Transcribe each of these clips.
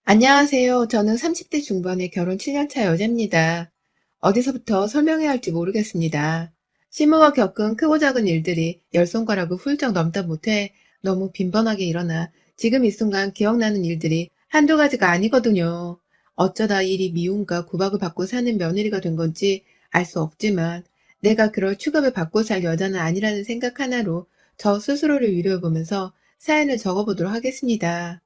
안녕하세요. 저는 30대 중반의 결혼 7년차 여자입니다. 어디서부터 설명해야 할지 모르겠습니다. 시모가 겪은 크고 작은 일들이 열 손가락을 훌쩍 넘다 못해 너무 빈번하게 일어나 지금 이 순간 기억나는 일들이 한두 가지가 아니거든요. 어쩌다 일이 미움과 구박을 받고 사는 며느리가 된 건지 알 수 없지만 내가 그럴 취급을 받고 살 여자는 아니라는 생각 하나로 저 스스로를 위로해보면서 사연을 적어보도록 하겠습니다.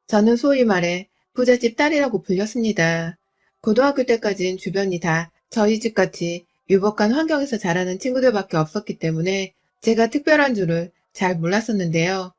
저는 소위 말해 부잣집 딸이라고 불렸습니다. 고등학교 때까진 주변이 다 저희 집같이 유복한 환경에서 자라는 친구들밖에 없었기 때문에 제가 특별한 줄을 잘 몰랐었는데요.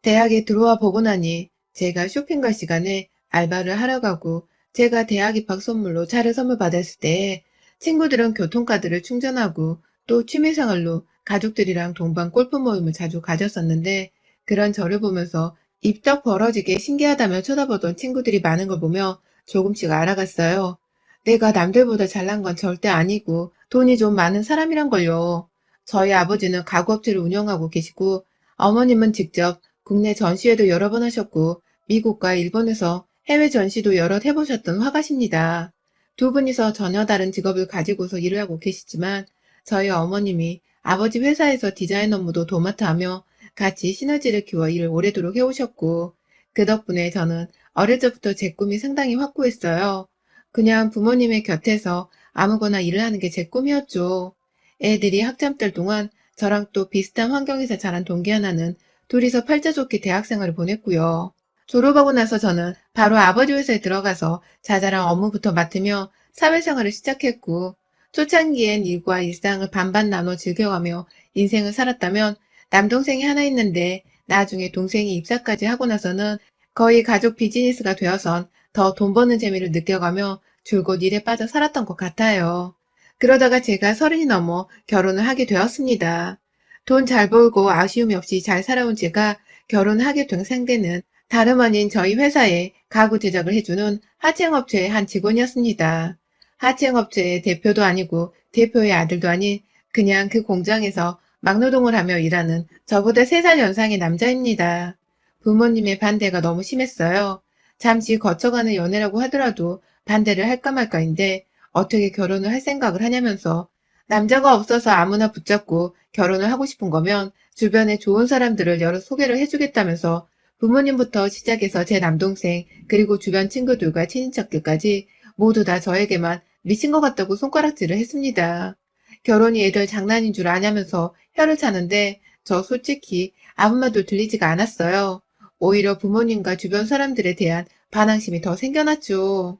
대학에 들어와 보고 나니 제가 쇼핑 갈 시간에 알바를 하러 가고 제가 대학 입학 선물로 차를 선물 받았을 때 친구들은 교통카드를 충전하고 또 취미생활로 가족들이랑 동반 골프 모임을 자주 가졌었는데 그런 저를 보면서 입덕 벌어지게 신기하다며 쳐다보던 친구들이 많은 걸 보며 조금씩 알아갔어요. 내가 남들보다 잘난 건 절대 아니고 돈이 좀 많은 사람이란 걸요. 저희 아버지는 가구업체를 운영하고 계시고 어머님은 직접 국내 전시회도 여러 번 하셨고 미국과 일본에서 해외 전시도 여럿 해보셨던 화가십니다. 두 분이서 전혀 다른 직업을 가지고서 일을 하고 계시지만 저희 어머님이 아버지 회사에서 디자인 업무도 도맡아 하며 같이 시너지를 키워 일을 오래도록 해오셨고 그 덕분에 저는 어릴 적부터 제 꿈이 상당히 확고했어요. 그냥 부모님의 곁에서 아무거나 일을 하는 게 제 꿈이었죠. 애들이 학점 때 동안 저랑 또 비슷한 환경에서 자란 동기 하나는 둘이서 팔자 좋게 대학 생활을 보냈고요. 졸업하고 나서 저는 바로 아버지 회사에 들어가서 자잘한 업무부터 맡으며 사회생활을 시작했고 초창기엔 일과 일상을 반반 나눠 즐겨가며 인생을 살았다면 남동생이 하나 있는데 나중에 동생이 입사까지 하고 나서는 거의 가족 비즈니스가 되어선 더 돈 버는 재미를 느껴가며 줄곧 일에 빠져 살았던 것 같아요. 그러다가 제가 30이 넘어 결혼을 하게 되었습니다. 돈 잘 벌고 아쉬움이 없이 잘 살아온 제가 결혼을 하게 된 상대는 다름 아닌 저희 회사에 가구 제작을 해주는 하청업체의 한 직원이었습니다. 하청업체의 대표도 아니고 대표의 아들도 아닌 그냥 그 공장에서 막노동을 하며 일하는 저보다 3살 연상의 남자입니다. 부모님의 반대가 너무 심했어요. 잠시 거쳐가는 연애라고 하더라도 반대를 할까 말까인데 어떻게 결혼을 할 생각을 하냐면서 남자가 없어서 아무나 붙잡고 결혼을 하고 싶은 거면 주변에 좋은 사람들을 여러 소개를 해주겠다면서 부모님부터 시작해서 제 남동생 그리고 주변 친구들과 친인척들까지 모두 다 저에게만 미친 것 같다고 손가락질을 했습니다. 결혼이 애들 장난인 줄 아냐면서 혀를 차는데 저 솔직히 아무 말도 들리지가 않았어요. 오히려 부모님과 주변 사람들에 대한 반항심이 더 생겨났죠.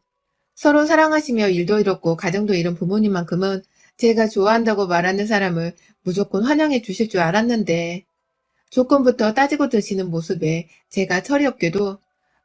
서로 사랑하시며 일도 이뤘고 가정도 이룬 부모님만큼은 제가 좋아한다고 말하는 사람을 무조건 환영해 주실 줄 알았는데 조건부터 따지고 드시는 모습에 제가 철이 없게도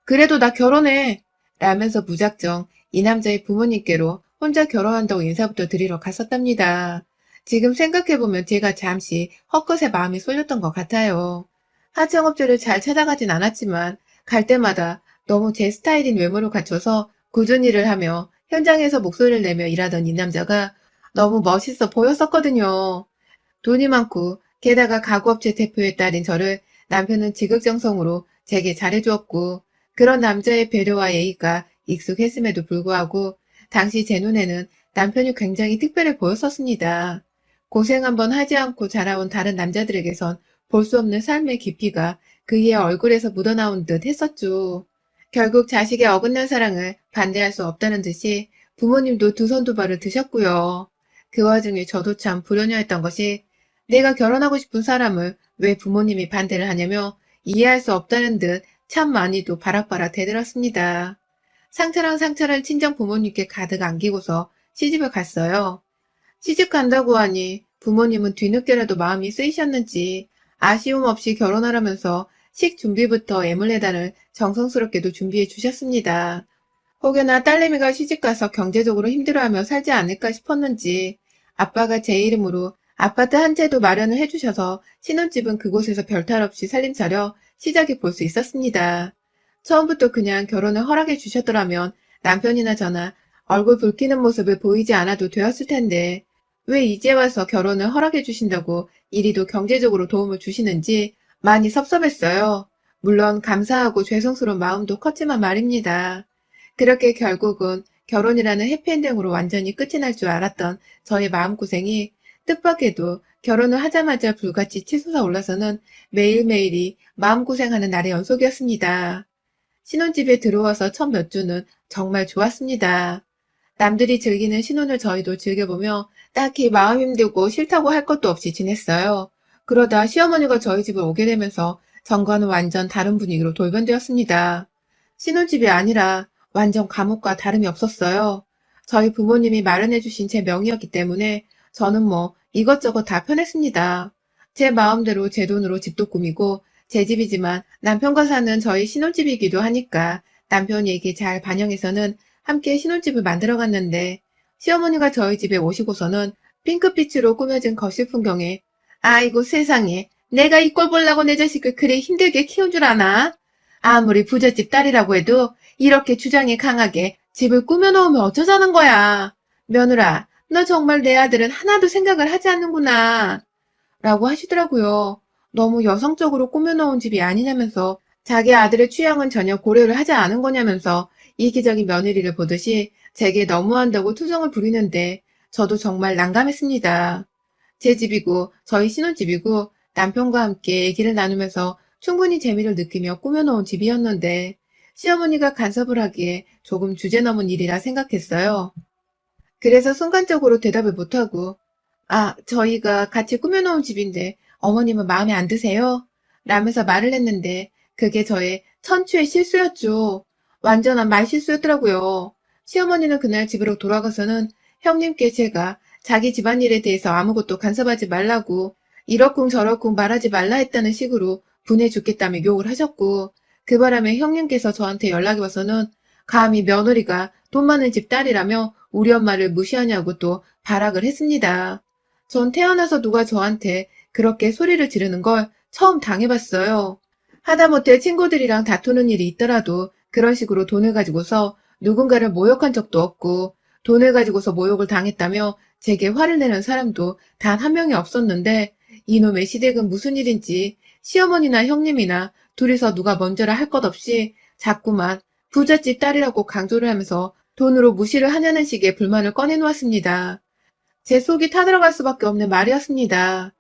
그래도 나 결혼해 라면서 무작정 이 남자의 부모님께로 혼자 결혼한다고 인사부터 드리러 갔었답니다. 지금 생각해보면 제가 잠시 헛것에 마음이 쏠렸던 것 같아요. 하청업체를 잘 찾아가진 않았지만 갈 때마다 너무 제 스타일인 외모를 갖춰서 꾸준히 일을 하며 현장에서 목소리를 내며 일하던 이 남자가 너무 멋있어 보였었거든요. 돈이 많고 게다가 가구업체 대표의 딸인 저를 남편은 지극정성으로 제게 잘해주었고 그런 남자의 배려와 예의가 익숙했음에도 불구하고 당시 제 눈에는 남편이 굉장히 특별해 보였었습니다. 고생 한번 하지 않고 자라온 다른 남자들에게선 볼 수 없는 삶의 깊이가 그의 얼굴에서 묻어나온 듯 했었죠. 결국 자식의 어긋난 사랑을 반대할 수 없다는 듯이 부모님도 두 손 두 발을 드셨고요. 그 와중에 저도 참 불효녀였던 것이 내가 결혼하고 싶은 사람을 왜 부모님이 반대를 하냐며 이해할 수 없다는 듯 참 많이도 바락바락 대들었습니다. 상처랑 상처를 친정 부모님께 가득 안기고서 시집을 갔어요. 시집 간다고 하니 부모님은 뒤늦게라도 마음이 쓰이셨는지 아쉬움 없이 결혼하라면서 식 준비부터 애물레단을 정성스럽게도 준비해 주셨습니다. 혹여나 딸내미가 시집가서 경제적으로 힘들어하며 살지 않을까 싶었는지 아빠가 제 이름으로 아파트 한 채도 마련을 해주셔서 신혼집은 그곳에서 별탈 없이 살림 차려 시작해 볼 수 있었습니다. 처음부터 그냥 결혼을 허락해 주셨더라면 남편이나 저나 얼굴 붉히는 모습을 보이지 않아도 되었을 텐데 왜 이제 와서 결혼을 허락해 주신다고 이리도 경제적으로 도움을 주시는지 많이 섭섭했어요. 물론 감사하고 죄송스러운 마음도 컸지만 말입니다. 그렇게 결국은 결혼이라는 해피엔딩으로 완전히 끝이 날 줄 알았던 저의 마음고생이 뜻밖에도 결혼을 하자마자 불같이 치솟아 올라서는 매일매일이 마음고생하는 날의 연속이었습니다. 신혼집에 들어와서 첫 몇 주는 정말 좋았습니다. 남들이 즐기는 신혼을 저희도 즐겨보며 딱히 마음 힘들고 싫다고 할 것도 없이 지냈어요. 그러다 시어머니가 저희 집을 오게 되면서 전과는 완전 다른 분위기로 돌변되었습니다. 신혼집이 아니라 완전 감옥과 다름이 없었어요. 저희 부모님이 마련해주신 제 명의였기 때문에 저는 뭐 이것저것 다 편했습니다. 제 마음대로 제 돈으로 집도 꾸미고 제 집이지만 남편과 사는 저희 신혼집이기도 하니까 남편이 얘기 잘 반영해서는 함께 신혼집을 만들어 갔는데 시어머니가 저희 집에 오시고서는 핑크빛으로 꾸며진 거실 풍경에 아이고 세상에 내가 이 꼴 보려고 내 자식을 그리 힘들게 키운 줄 아나? 아무리 부잣집 딸이라고 해도 이렇게 주장이 강하게 집을 꾸며놓으면 어쩌자는 거야. 며느라, 너 정말 내 아들은 하나도 생각을 하지 않는구나. 라고 하시더라고요. 너무 여성적으로 꾸며놓은 집이 아니냐면서 자기 아들의 취향은 전혀 고려를 하지 않은 거냐면서 이기적인 며느리를 보듯이 제게 너무한다고 투정을 부리는데 저도 정말 난감했습니다. 제 집이고 저희 신혼집이고 남편과 함께 얘기를 나누면서 충분히 재미를 느끼며 꾸며놓은 집이었는데 시어머니가 간섭을 하기에 조금 주제넘은 일이라 생각했어요. 그래서 순간적으로 대답을 못하고 저희가 같이 꾸며놓은 집인데 어머님은 마음에 안 드세요? 라면서 말을 했는데 그게 저의 천추의 실수였죠. 완전한 말실수였더라고요. 시어머니는 그날 집으로 돌아가서는 형님께 제가 자기 집안일에 대해서 아무것도 간섭하지 말라고 이러쿵 저러쿵 말하지 말라 했다는 식으로 분해 죽겠다며 욕을 하셨고 그 바람에 형님께서 저한테 연락이 와서는 감히 며느리가 돈 많은 집 딸이라며 우리 엄마를 무시하냐고 또 발악을 했습니다. 전 태어나서 누가 저한테 그렇게 소리를 지르는 걸 처음 당해봤어요. 하다못해 친구들이랑 다투는 일이 있더라도 그런 식으로 돈을 가지고서 누군가를 모욕한 적도 없고 돈을 가지고서 모욕을 당했다며 제게 화를 내는 사람도 단 한 명이 없었는데 이놈의 시댁은 무슨 일인지 시어머니나 형님이나 둘이서 누가 먼저라 할 것 없이 자꾸만 부잣집 딸이라고 강조를 하면서 돈으로 무시를 하냐는 식의 불만을 꺼내놓았습니다. 제 속이 타들어갈 수밖에 없는 말이었습니다.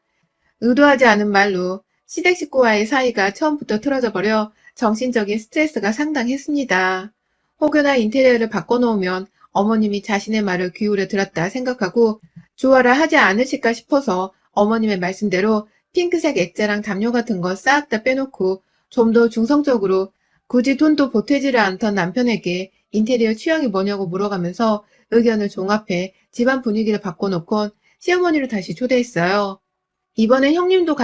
의도하지 않은 말로 시댁 식구와의 사이가 처음부터 틀어져 버려 정신적인 스트레스가 상당했습니다. 혹여나 인테리어를 바꿔놓으면 어머님이 자신의 말을 귀울여 들었다 생각하고 좋아라 하지 않으실까 싶어서 어머님의 말씀대로 핑크색 액자랑 담요 같은 거 싹 다 빼놓고 좀 더 중성적으로 굳이 돈도 보태지를 않던 남편에게 인테리어 취향이 뭐냐고 물어가면서 의견을 종합해 집안 분위기를 바꿔놓곤 시어머니를 다시 초대했어요. 이번엔 형님도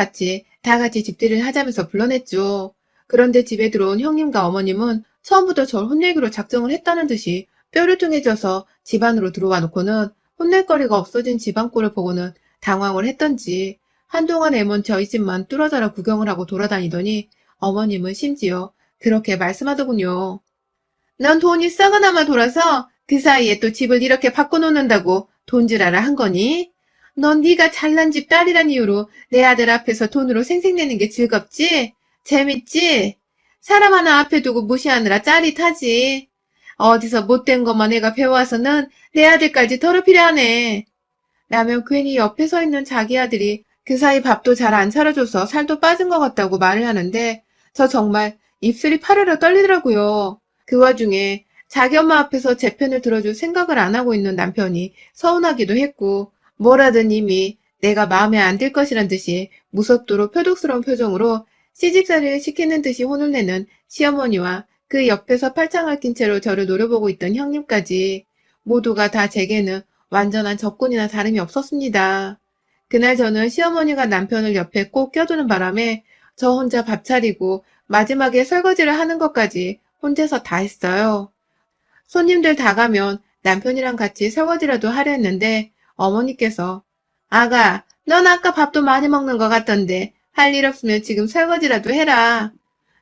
다 같이 집들이를 하자면서 불러냈죠. 그런데 집에 들어온 형님과 어머님은 처음부터 절 혼내기로 작정을 했다는 듯이 뾰루퉁해져서 집 안으로 들어와 놓고는 혼낼 거리가 없어진 집안꼴을 보고는 당황을 했던지 한동안 애먼 저희 집만 뚫어져라 구경을 하고 돌아다니더니 어머님은 심지어 그렇게 말씀하더군요. 넌 돈이 썩어나마 돌아서 그 사이에 또 집을 이렇게 바꿔놓는다고 돈질하라 한 거니? 넌 네가 잘난 집 딸이란 이유로 내 아들 앞에서 돈으로 생색내는 게 즐겁지? 재밌지? 사람 하나 앞에 두고 무시하느라 짜릿하지? 어디서 못된 것만 내가 배워와서는 내 아들까지 더럽히려 하네. 라며 괜히 옆에 서 있는 자기 아들이 그 사이 밥도 잘 안 차려줘서 살도 빠진 것 같다고 말을 하는데 저 정말 입술이 파르르 떨리더라고요. 그 와중에 자기 엄마 앞에서 제 편을 들어줄 생각을 안 하고 있는 남편이 서운하기도 했고 뭐라든 이미 내가 마음에 안 들 것이란 듯이 무섭도록 표독스러운 표정으로 시집살이를 시키는 듯이 혼을 내는 시어머니와 그 옆에서 팔짱을 낀 채로 저를 노려보고 있던 형님까지 모두가 다 제게는 완전한 적군이나 다름이 없었습니다. 그날 저는 시어머니가 남편을 옆에 꼭 껴두는 바람에 저 혼자 밥 차리고 마지막에 설거지를 하는 것까지 혼자서 다 했어요. 손님들 다 가면 남편이랑 같이 설거지라도 하려 했는데 어머니께서 아가, 넌 아까 밥도 많이 먹는 것 같던데 할 일 없으면 지금 설거지라도 해라.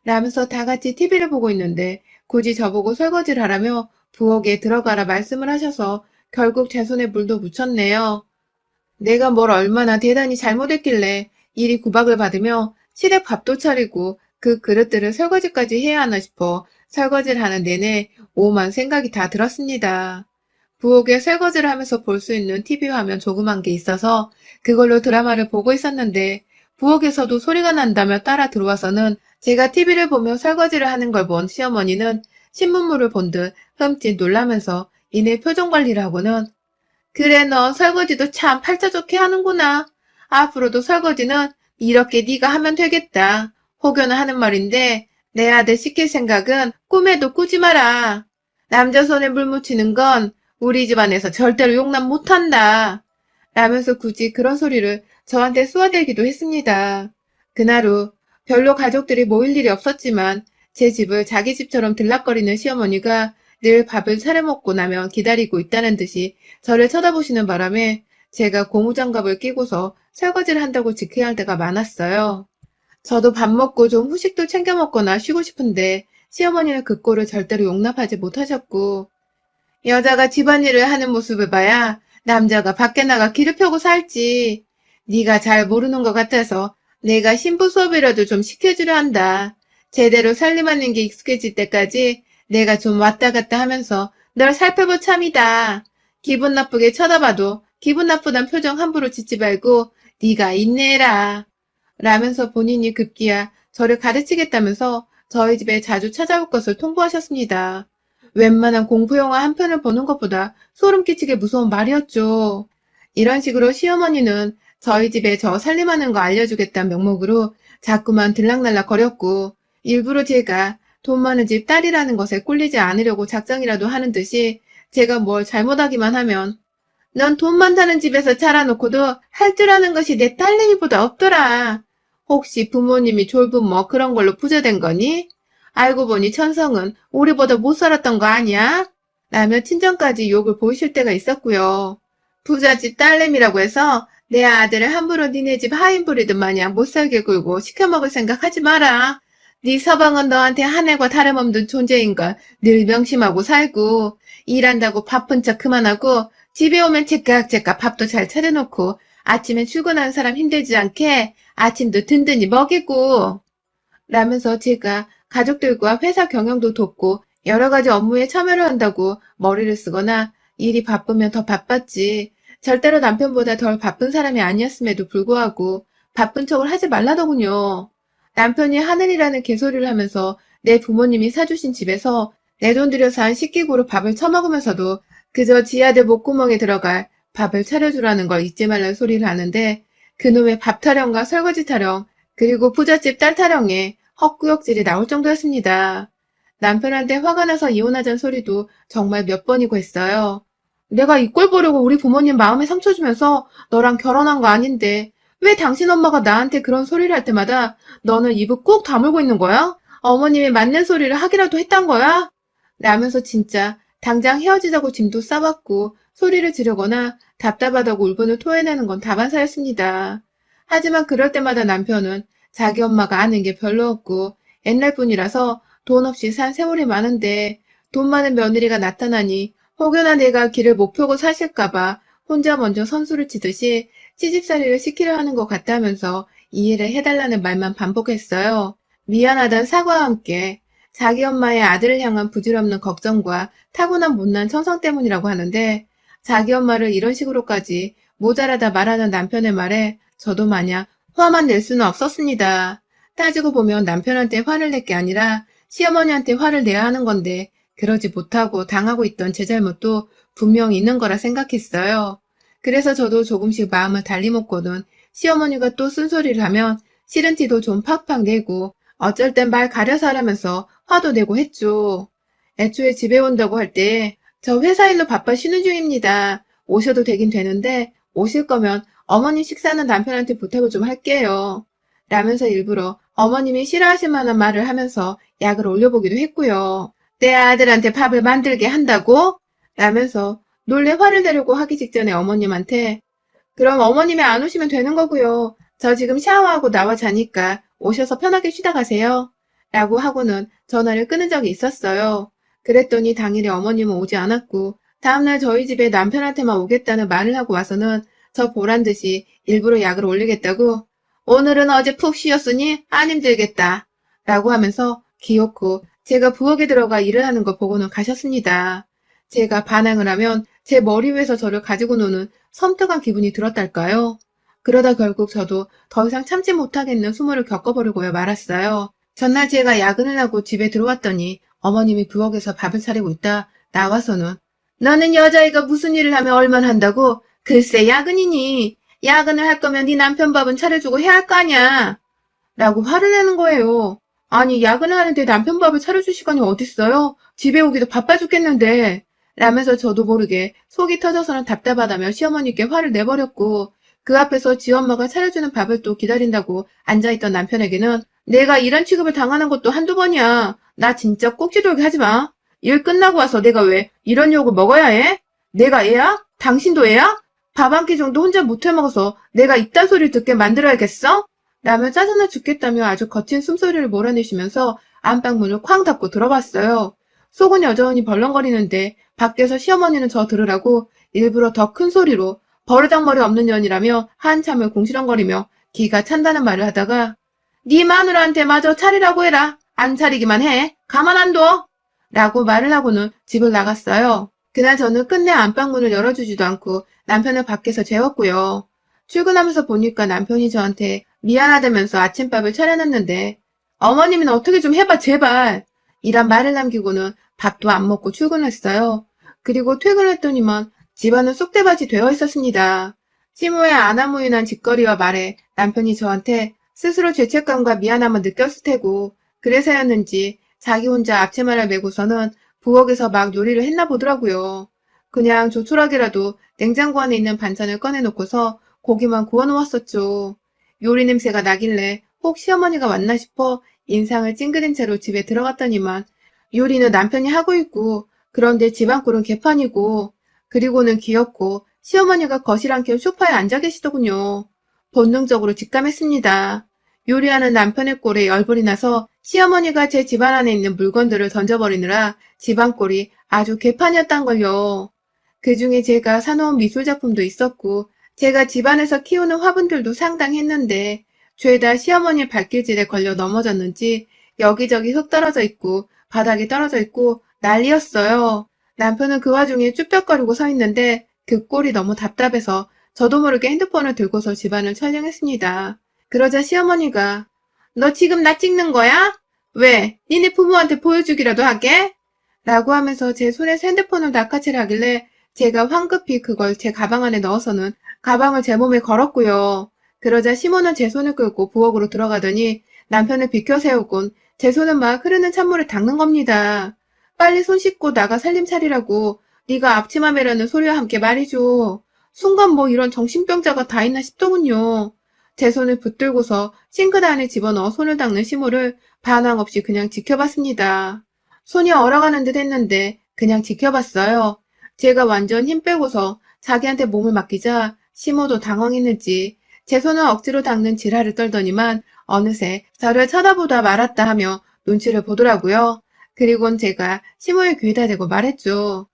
라면서 다 같이 TV를 보고 있는데 굳이 저보고 설거지를 하라며 부엌에 들어가라 말씀을 하셔서 결국 제 손에 물도 묻혔네요. 내가 뭘 얼마나 대단히 잘못했길래 이리 구박을 받으며 시댁 밥도 차리고 그 그릇들을 설거지까지 해야 하나 싶어 설거지를 하는 내내 오만 생각이 다 들었습니다. 부엌에 설거지를 하면서 볼 수 있는 TV 화면 조그만 게 있어서 그걸로 드라마를 보고 있었는데 부엌에서도 소리가 난다며 따라 들어와서는 제가 TV를 보며 설거지를 하는 걸 본 시어머니는 신문물을 본 듯 흠칫 놀라면서 이내 표정 관리를 하고는 그래 너 설거지도 참 팔자 좋게 하는구나. 앞으로도 설거지는 이렇게 네가 하면 되겠다. 혹여나 하는 말인데 내 아들 시킬 생각은 꿈에도 꾸지 마라. 남자 손에 물 묻히는 건 우리 집안에서 절대로 용납 못한다. 라면서 굳이 그런 소리를 저한테 쏘아대기도 했습니다. 그날 후 별로 가족들이 모일 일이 없었지만 제 집을 자기 집처럼 들락거리는 시어머니가 늘 밥을 차려 먹고 나면 기다리고 있다는 듯이 저를 쳐다보시는 바람에 제가 고무장갑을 끼고서 설거지를 한다고 지켜야 할 때가 많았어요. 저도 밥 먹고 좀 후식도 챙겨 먹거나 쉬고 싶은데 시어머니는 그 꼴을 절대로 용납하지 못하셨고 여자가 집안일을 하는 모습을 봐야 남자가 밖에 나가 길을 펴고 살지. 네가 잘 모르는 것 같아서 내가 신부 수업이라도 좀 시켜주려 한다. 제대로 살림하는 게 익숙해질 때까지 내가 좀 왔다 갔다 하면서 널 살펴볼 참이다. 기분 나쁘게 쳐다봐도 기분 나쁘단 표정 함부로 짓지 말고 네가 인내해라. 라면서 본인이 급기야 저를 가르치겠다면서 저희 집에 자주 찾아올 것을 통보하셨습니다. 웬만한 공포 영화 한 편을 보는 것보다 소름 끼치게 무서운 말이었죠. 이런 식으로 시어머니는 저희 집에 저 살림하는 거 알려주겠다는 명목으로 자꾸만 들락날락 거렸고 일부러 제가 돈 많은 집 딸이라는 것에 꿀리지 않으려고 작정이라도 하는 듯이 제가 뭘 잘못하기만 하면 넌 돈 많다는 집에서 자라놓고도 할 줄 아는 것이 내 딸내미보다 없더라. 혹시 부모님이 졸부 뭐 그런 걸로 부자된 거니? 알고 보니 천성은 우리보다 못 살았던 거 아니야? 라며 친정까지 욕을 보이실 때가 있었고요. 부잣집 딸내미라고 해서 내 아들을 함부로 니네 집 하인 부리듯 마냥 못살게 굴고 시켜먹을 생각 하지 마라. 네 서방은 너한테 하늘과 다름없는 존재인 걸 늘 명심하고 살고 일한다고 바쁜 척 그만하고 집에 오면 제깍제깍 밥도 잘 차려놓고 아침에 출근하는 사람 힘들지 않게 아침도 든든히 먹이고 라면서 제가 가족들과 회사 경영도 돕고 여러 가지 업무에 참여를 한다고 머리를 쓰거나 일이 바쁘면 더 바빴지 절대로 남편보다 덜 바쁜 사람이 아니었음에도 불구하고 바쁜 척을 하지 말라더군요. 남편이 하늘이라는 개소리를 하면서 내 부모님이 사주신 집에서 내 돈 들여 산 식기구로 밥을 처먹으면서도 그저 지 아들 목구멍에 들어갈 밥을 차려주라는 걸 잊지 말라는 소리를 하는데 그놈의 밥 타령과 설거지 타령 그리고 부잣집 딸 타령에 헛구역질이 나올 정도였습니다. 남편한테 화가 나서 이혼하자는 소리도 정말 몇 번이고 했어요. 내가 이 꼴 보려고 우리 부모님 마음에 상처 주면서 너랑 결혼한 거 아닌데 왜 당신 엄마가 나한테 그런 소리를 할 때마다 너는 입을 꾹 다물고 있는 거야? 어머님이 맞는 소리를 하기라도 했단 거야? 라면서 진짜 당장 헤어지자고 짐도 싸봤고 소리를 지르거나 답답하다고 울분을 토해내는 건 다반사였습니다. 하지만 그럴 때마다 남편은 자기 엄마가 아는 게 별로 없고 옛날 분이라서 돈 없이 산 세월이 많은데 돈 많은 며느리가 나타나니 혹여나 내가 길을 못 펴고 사실까봐 혼자 먼저 선수를 치듯이 시집살이를 시키려 하는 것 같다면서 이해를 해달라는 말만 반복했어요. 미안하단 사과와 함께 자기 엄마의 아들을 향한 부질없는 걱정과 타고난 못난 천성 때문이라고 하는데 자기 엄마를 이런 식으로까지 모자라다 말하는 남편의 말에 저도 마냥 화만 낼 수는 없었습니다. 따지고 보면 남편한테 화를 낼 게 아니라 시어머니한테 화를 내야 하는 건데 그러지 못하고 당하고 있던 제 잘못도 분명히 있는 거라 생각했어요. 그래서 저도 조금씩 마음을 달리 먹고는 시어머니가 또 쓴소리를 하면 싫은 티도 좀 팍팍 내고 어쩔 땐 말 가려서 하라면서 화도 내고 했죠. 애초에 집에 온다고 할 때 저 회사 일로 바빠 쉬는 중입니다. 오셔도 되긴 되는데 오실 거면 어머님 식사는 남편한테 부탁을 좀 할게요. 라면서 일부러 어머님이 싫어하실 만한 말을 하면서 약을 올려보기도 했고요. 내 아들한테 밥을 만들게 한다고? 라면서 놀래 화를 내려고 하기 직전에 어머님한테 그럼 어머님이 안 오시면 되는 거고요. 저 지금 샤워하고 나와 자니까 오셔서 편하게 쉬다 가세요. 라고 하고는 전화를 끊은 적이 있었어요. 그랬더니 당일에 어머님은 오지 않았고 다음날 저희 집에 남편한테만 오겠다는 말을 하고 와서는 저 보란듯이 일부러 약을 올리겠다고 오늘은 어제 푹 쉬었으니 안 힘들겠다. 라고 하면서 기어코 제가 부엌에 들어가 일을 하는 거 보고는 가셨습니다. 제가 반항을 하면 제 머리 위에서 저를 가지고 노는 섬뜩한 기분이 들었달까요? 그러다 결국 저도 더 이상 참지 못하겠는 수모를 겪어버리고야 말았어요. 전날 제가 야근을 하고 집에 들어왔더니 어머님이 부엌에서 밥을 차리고 있다 나와서는 너는 여자애가 무슨 일을 하면 얼마나 한다고? 글쎄 야근이니. 야근을 할 거면 네 남편 밥은 차려주고 해야 할 거 아냐. 라고 화를 내는 거예요. 아니 야근을 하는데 남편 밥을 차려줄 시간이 어딨어요? 집에 오기도 바빠 죽겠는데. 라면서 저도 모르게 속이 터져서는 답답하다며 시어머니께 화를 내버렸고 그 앞에서 지 엄마가 차려주는 밥을 또 기다린다고 앉아있던 남편에게는 내가 이런 취급을 당하는 것도 한두 번이야. 나 진짜 꼭지 돌게 하지 마. 일 끝나고 와서 내가 왜 이런 욕을 먹어야 해? 내가 애야? 당신도 애야? 밥 한 끼 정도 혼자 못 해먹어서 내가 이딴 소리를 듣게 만들어야겠어? 라며 짜증나 죽겠다며 아주 거친 숨소리를 몰아내시면서 안방문을 쾅 닫고 들어봤어요. 속은 여전히 벌렁거리는데 밖에서 시어머니는 저 들으라고 일부러 더 큰 소리로 버르장머리 없는 년이라며 한참을 궁시렁거리며 기가 찬다는 말을 하다가 네 마누라한테 마저 차리라고 해라. 안 차리기만 해. 가만 안 둬. 라고 말을 하고는 집을 나갔어요. 그날 저는 끝내 안방문을 열어주지도 않고 남편을 밖에서 재웠고요. 출근하면서 보니까 남편이 저한테 미안하다면서 아침밥을 차려놨는데 어머님은 어떻게 좀 해봐 제발. 이란 말을 남기고는 밥도 안 먹고 출근했어요. 그리고 퇴근했더니만 집안은 쑥대밭이 되어 있었습니다. 시모의 아나무인한 짓거리와 말에 남편이 저한테 스스로 죄책감과 미안함을 느꼈을 테고 그래서였는지 자기 혼자 앞치마를 메고서는 부엌에서 막 요리를 했나 보더라고요. 그냥 조촐하게라도 냉장고 안에 있는 반찬을 꺼내놓고서 고기만 구워놓았었죠. 요리 냄새가 나길래 혹 시어머니가 왔나 싶어 인상을 찡그린 채로 집에 들어갔더니만 요리는 남편이 하고 있고 그런데 집안꼴은 개판이고 그리고는 귀엽고 시어머니가 거실 한켠 소파에 앉아 계시더군요. 본능적으로 직감했습니다. 요리하는 남편의 꼴에 열불이 나서 시어머니가 제 집안 안에 있는 물건들을 던져버리느라 집안꼴이 아주 개판이었단걸요. 그 중에 제가 사놓은 미술작품도 있었고 제가 집안에서 키우는 화분들도 상당했는데 죄다 시어머니 발길질에 걸려 넘어졌는지 여기저기 흙 떨어져 있고 바닥이 떨어져 있고 난리였어요. 남편은 그 와중에 쭈뼛거리고 서 있는데 그 꼴이 너무 답답해서 저도 모르게 핸드폰을 들고서 집안을 촬영했습니다. 그러자 시어머니가 너 지금 나 찍는 거야? 왜? 니네 부모한테 보여주기라도 하게? 라고 하면서 제 손에서 핸드폰을 낚아채려 하길래 제가 황급히 그걸 제 가방 안에 넣어서는 가방을 제 몸에 걸었고요. 그러자 시모는 제 손을 끌고 부엌으로 들어가더니 남편을 비켜 세우곤 제 손은 막 흐르는 찬물을 닦는 겁니다. 빨리 손 씻고 나가 살림 차리라고 네가 앞치마 매라는 소리와 함께 말이죠. 순간 뭐 이런 정신병자가 다 있나 싶더군요. 제 손을 붙들고서 싱크대 안에 집어넣어 손을 닦는 시모를 반항 없이 그냥 지켜봤습니다. 손이 얼어가는 듯 했는데 그냥 지켜봤어요. 제가 완전 힘 빼고서 자기한테 몸을 맡기자 시모도 당황했는지 제 손을 억지로 닦는 지랄을 떨더니만 어느새 저를 쳐다보다 말았다 하며 눈치를 보더라고요. 그리곤 제가 시모의 귀에다 대고 말했죠.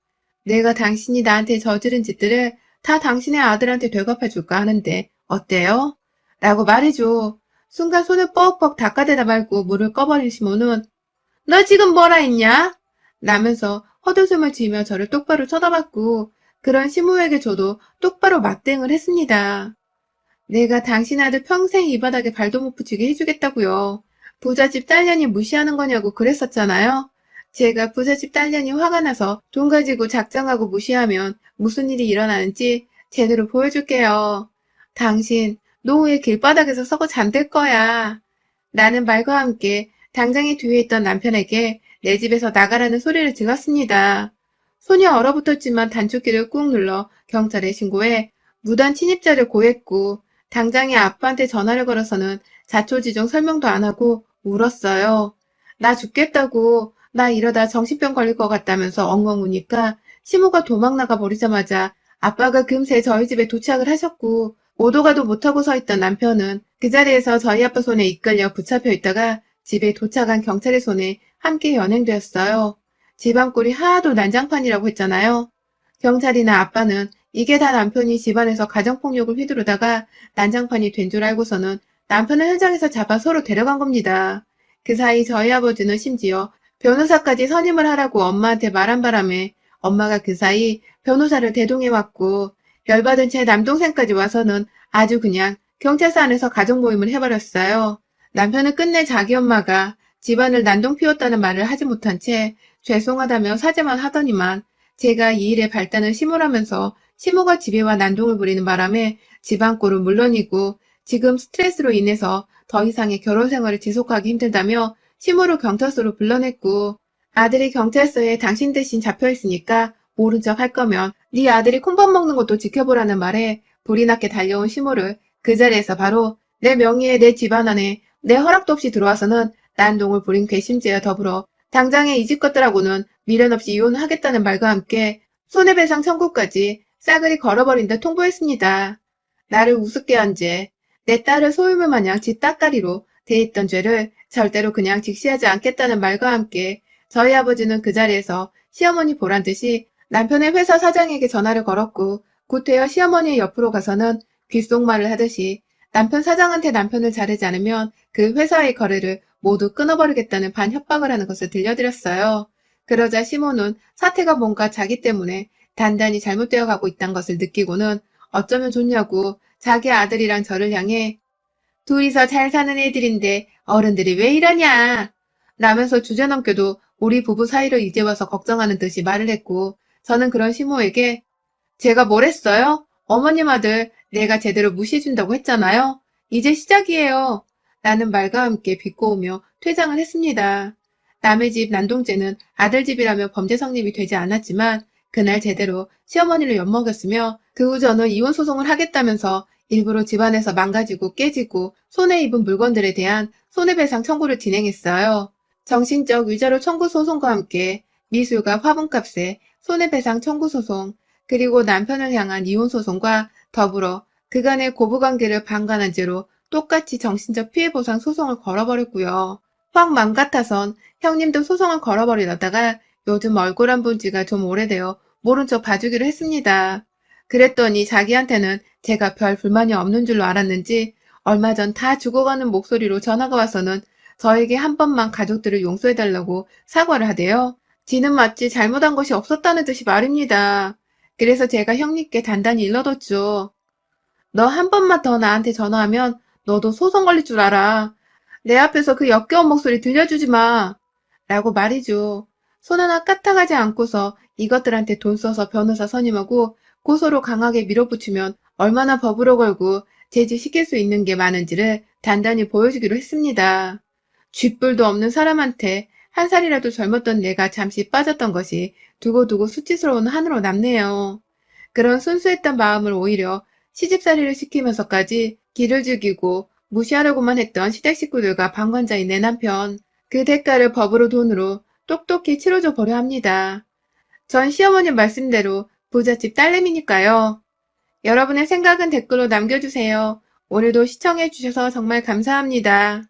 내가 당신이 나한테 저지른 짓들을 다 당신의 아들한테 되갚아줄까 하는데 어때요? 라고 말해줘. 순간 손을 뻑뻑 닦아대다 말고 물을 꺼버린 시모는 너 지금 뭐라 했냐? 라면서 헛웃음을 지으며 저를 똑바로 쳐다봤고 그런 시모에게 저도 똑바로 맞대응을 했습니다. 내가 당신 아들 평생 이 바닥에 발도 못 붙이게 해주겠다고요. 부잣집 딸년이 무시하는 거냐고 그랬었잖아요. 제가 부잣집 딸년이 화가 나서 돈 가지고 작정하고 무시하면 무슨 일이 일어나는지 제대로 보여줄게요. 당신 노후에 길바닥에서 썩어 잠들 거야. 나는 말과 함께 당장에 뒤에 있던 남편에게 내 집에서 나가라는 소리를 질렀습니다. 손이 얼어붙었지만 단축키를 꾹 눌러 경찰에 신고해 무단 침입자를 고했고 당장에 아빠한테 전화를 걸어서는 자초지종 설명도 안 하고 울었어요. 나 죽겠다고 나 이러다 정신병 걸릴 것 같다면서 엉엉 우니까 시모가 도망 나가 버리자마자 아빠가 금세 저희 집에 도착을 하셨고 오도 가도 못하고 서 있던 남편은 그 자리에서 저희 아빠 손에 이끌려 붙잡혀 있다가 집에 도착한 경찰의 손에 함께 연행되었어요. 집안꼴이 하도 난장판이라고 했잖아요. 경찰이나 아빠는 이게 다 남편이 집안에서 가정폭력을 휘두르다가 난장판이 된 줄 알고서는 남편을 현장에서 잡아 서로 데려간 겁니다. 그 사이 저희 아버지는 심지어 변호사까지 선임을 하라고 엄마한테 말한 바람에 엄마가 그 사이 변호사를 대동해왔고 열받은 제 남동생까지 와서는 아주 그냥 경찰서 안에서 가족 모임을 해버렸어요. 남편은 끝내 자기 엄마가 집안을 난동 피웠다는 말을 하지 못한 채 죄송하다며 사죄만 하더니만 제가 이 일에 발단을 심으라면서 시모가 집에와 난동을 부리는 바람에 집안꼴은 물론이고 지금 스트레스로 인해서 더 이상의 결혼 생활을 지속하기 힘들다며 시모를 경찰서로 불러냈고 아들이 경찰서에 당신 대신 잡혀있으니까 모른 척 할 거면 네 아들이 콩밥 먹는 것도 지켜보라는 말에 불이 났게 달려온 시모를 그 자리에서 바로 내 명의의 내 집안 안에 내 허락도 없이 들어와서는 난동을 부린 괘씸죄와 더불어 당장에 이 집 것들하고는 미련 없이 이혼하겠다는 말과 함께 손해배상 청구까지 싸그리 걸어버린 듯 통보했습니다. 나를 우습게 한 죄, 내 딸을 소유물 마냥 지 따까리로 대했던 죄를 절대로 그냥 직시하지 않겠다는 말과 함께 저희 아버지는 그 자리에서 시어머니 보란 듯이 남편의 회사 사장에게 전화를 걸었고 구태여 시어머니의 옆으로 가서는 귓속말을 하듯이 남편 사장한테 남편을 자르지 않으면 그 회사의 거래를 모두 끊어버리겠다는 반협박을 하는 것을 들려드렸어요. 그러자 시모는 사태가 뭔가 자기 때문에 단단히 잘못되어 가고 있다는 것을 느끼고는 어쩌면 좋냐고 자기 아들이랑 저를 향해 둘이서 잘 사는 애들인데 어른들이 왜 이러냐 라면서 주제넘게도 우리 부부 사이를 이제 와서 걱정하는 듯이 말을 했고 저는 그런 시모에게 제가 뭘 했어요? 어머님 아들 내가 제대로 무시해준다고 했잖아요. 이제 시작이에요. 라는 말과 함께 비꼬으며 퇴장을 했습니다. 남의 집 난동죄는 아들 집이라며 범죄 성립이 되지 않았지만 그날 제대로 시어머니를 엿먹였으며 그 후 저는 이혼 소송을 하겠다면서 일부러 집안에서 망가지고 깨지고 손해 입은 물건들에 대한 손해배상 청구를 진행했어요. 정신적 위자료 청구 소송과 함께 미술과 화분값에 손해배상 청구 소송, 그리고 남편을 향한 이혼 소송과 더불어 그간의 고부관계를 방관한 죄로 똑같이 정신적 피해보상 소송을 걸어버렸고요. 확 맘 같아선 형님도 소송을 걸어버리려다가 요즘 얼굴 안 본 지가 좀 오래되어 모른 척 봐주기로 했습니다. 그랬더니 자기한테는 제가 별 불만이 없는 줄로 알았는지 얼마 전 다 죽어가는 목소리로 전화가 와서는 저에게 한 번만 가족들을 용서해달라고 사과를 하대요. 지는 마치 잘못한 것이 없었다는 듯이 말입니다. 그래서 제가 형님께 단단히 일러뒀죠. 너 한 번만 더 나한테 전화하면 너도 소송 걸릴 줄 알아. 내 앞에서 그 역겨운 목소리 들려주지 마. 라고 말이죠. 손 하나 까딱하지 않고서 이것들한테 돈 써서 변호사 선임하고 고소로 강하게 밀어붙이면 얼마나 법으로 걸고 제지시킬 수 있는 게 많은지를 단단히 보여주기로 했습니다. 쥐뿔도 없는 사람한테 한 살이라도 젊었던 내가 잠시 빠졌던 것이 두고두고 수치스러운 한으로 남네요. 그런 순수했던 마음을 오히려 시집살이를 시키면서까지 기를 죽이고 무시하려고만 했던 시댁 식구들과 방관자인 내 남편, 그 대가를 법으로 돈으로 똑똑히 치러줘 버려 합니다. 전 시어머님 말씀대로 부잣집 딸내미니까요. 여러분의 생각은 댓글로 남겨주세요. 오늘도 시청해주셔서 정말 감사합니다.